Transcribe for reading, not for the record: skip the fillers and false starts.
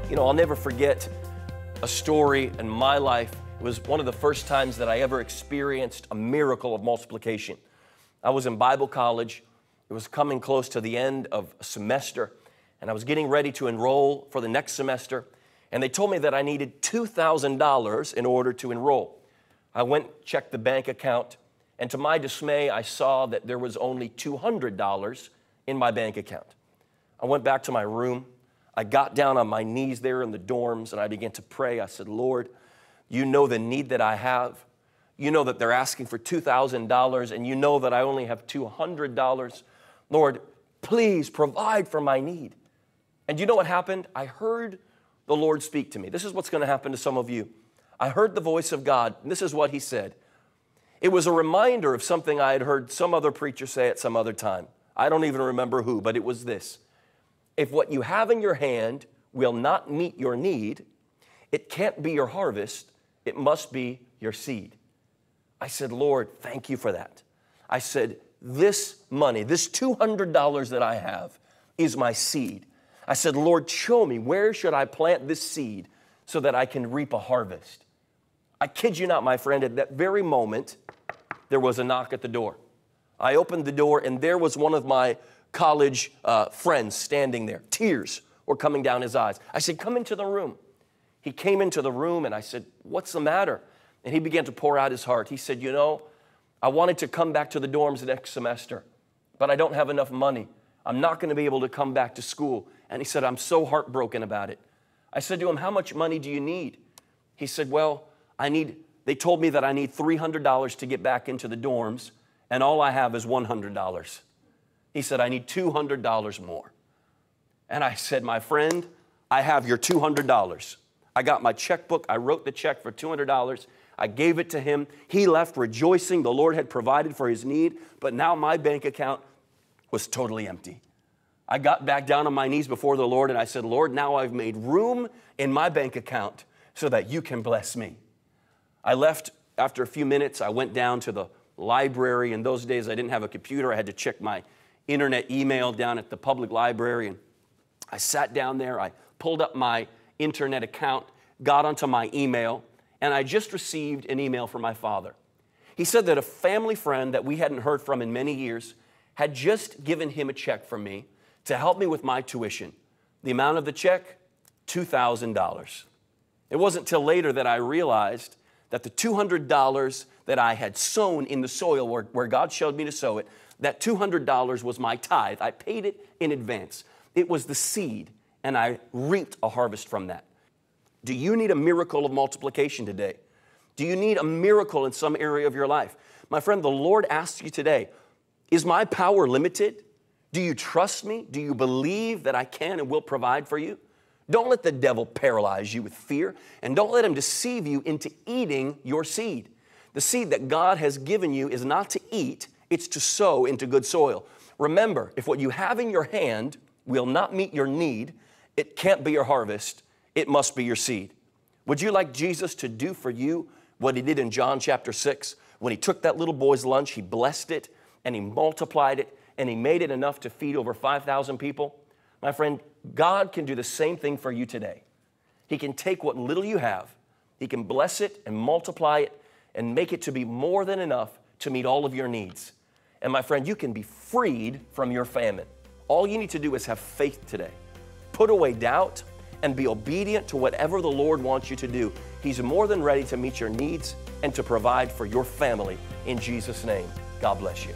You know, I'll never forget a story in my life. It was one of the first times that I ever experienced a miracle of multiplication. I was in Bible college. It was coming close to the end of a semester, and I was getting ready to enroll for the next semester, and they told me that I needed $2,000 in order to enroll. I went, checked the bank account, and to my dismay, I saw that there was only $200 in my bank account. I went back to my room. I got down on my knees there in the dorms, and I began to pray. I said, Lord, you know the need that I have. You know that they're asking for $2,000, and you know that I only have $200. Lord, please provide for my need. And you know what happened? I heard the Lord speak to me. This is what's going to happen to some of you. I heard the voice of God, and this is what He said. It was a reminder of something I had heard some other preacher say at some other time. I don't even remember who, but it was this. If what you have in your hand will not meet your need, it can't be your harvest, it must be your seed. I said, Lord, thank you for that. I said, this money, this $200 that I have is my seed. I said, Lord, show me, where should I plant this seed so that I can reap a harvest? I kid you not, my friend, at that very moment, there was a knock at the door. I opened the door, and there was one of my college friends standing there. Tears were coming down his eyes. I said, come into the room. He came into the room, and I said, what's the matter? And he began to pour out his heart. He said, you know, I wanted to come back to the dorms next semester, but I don't have enough money. I'm not going to be able to come back to school. And he said, I'm so heartbroken about it. I said to him, how much money do you need? He said, well, they told me that I need $300 to get back into the dorms, and all I have is $100. He said, I need $200 more. And I said, my friend, I have your $200. I got my checkbook. I wrote the check for $200. I gave it to him. He left rejoicing. The Lord had provided for his need, but now my bank account was totally empty. I got back down on my knees before the Lord, and I said, Lord, now I've made room in my bank account so that you can bless me. I left after a few minutes. I went down to the library. In those days, I didn't have a computer. I had to check my internet email down at the public library, and I sat down there. I pulled up my internet account, got onto my email, and I just received an email from my father. He said that a family friend that we hadn't heard from in many years had just given him a check from me to help me with my tuition. The amount of the check, $2,000. It wasn't till later that I realized that the $200 that I had sown in the soil where God showed me to sow it, that $200 was my tithe. I paid it in advance. It was the seed, and I reaped a harvest from that. Do you need a miracle of multiplication today? Do you need a miracle in some area of your life? My friend, the Lord asks you today, is my power limited? Do you trust me? Do you believe that I can and will provide for you? Don't let the devil paralyze you with fear, and don't let him deceive you into eating your seed. The seed that God has given you is not to eat, it's to sow into good soil. Remember, if what you have in your hand will not meet your need, it can't be your harvest, it must be your seed. Would you like Jesus to do for you what He did in John chapter 6? When He took that little boy's lunch, He blessed it, and He multiplied it, and He made it enough to feed over 5,000 people? My friend, God can do the same thing for you today. He can take what little you have, He can bless it and multiply it and make it to be more than enough to meet all of your needs. And my friend, you can be freed from your famine. All you need to do is have faith today. Put away doubt and be obedient to whatever the Lord wants you to do. He's more than ready to meet your needs and to provide for your family in Jesus' name. God bless you.